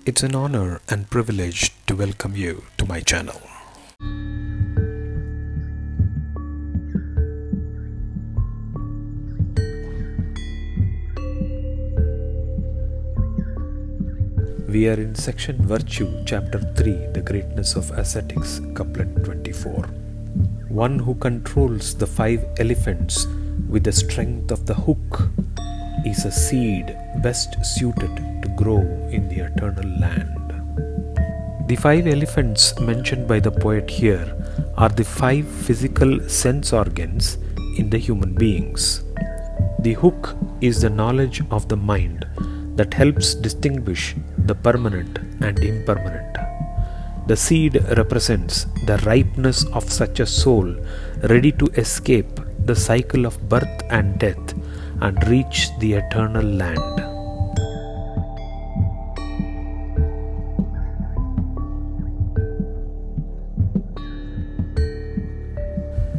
It's an honor and privilege to welcome you to my channel. We are in section Virtue, chapter 3, The Greatness of Ascetics, couplet 24. One who controls the 5 elephants with the strength of the hook is a seed best suited to grow in the eternal land. The 5 elephants mentioned by the poet here are the 5 physical sense organs in the human beings. The hook is the knowledge of the mind that helps distinguish the permanent and impermanent. The seed represents the ripeness of such a soul ready to escape the cycle of birth and death and reach the eternal land.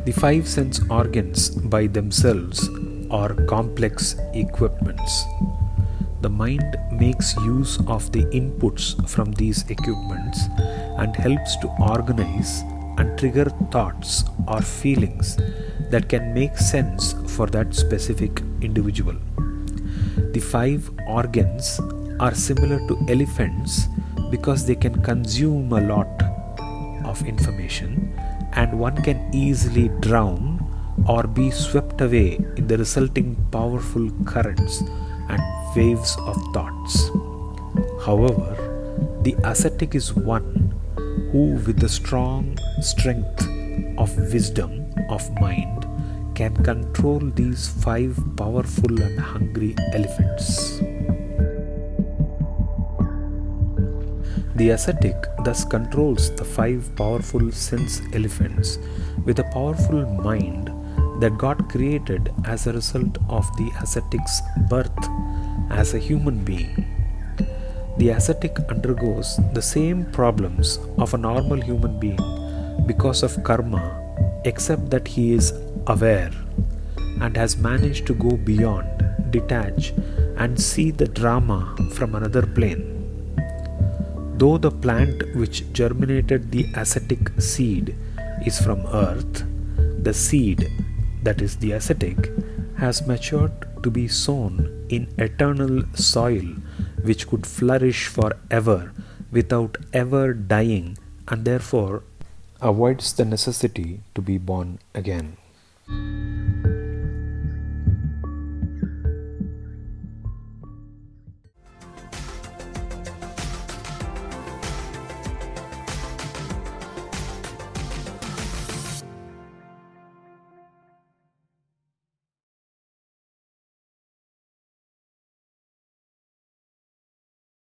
The 5 sense organs by themselves are complex equipments. The mind makes use of the inputs from these equipments and helps to organize and trigger thoughts or feelings that can make sense for that specific individual. The 5 organs are similar to elephants because they can consume a lot of information and one can easily drown or be swept away in the resulting powerful currents and waves of thoughts. However, the ascetic is one who, with the strong strength of wisdom of mind, can control these 5 powerful and hungry elephants. The ascetic thus controls the 5 powerful sense elephants with a powerful mind that God created as a result of the ascetic's birth as a human being. The ascetic undergoes the same problems of a normal human being because of karma, except that he is aware and has managed to go beyond, detach, and see the drama from another plane. Though the plant which germinated the ascetic seed is from earth, the seed, that is the ascetic, has matured to be sown in eternal soil which could flourish forever without ever dying and therefore avoids the necessity to be born again.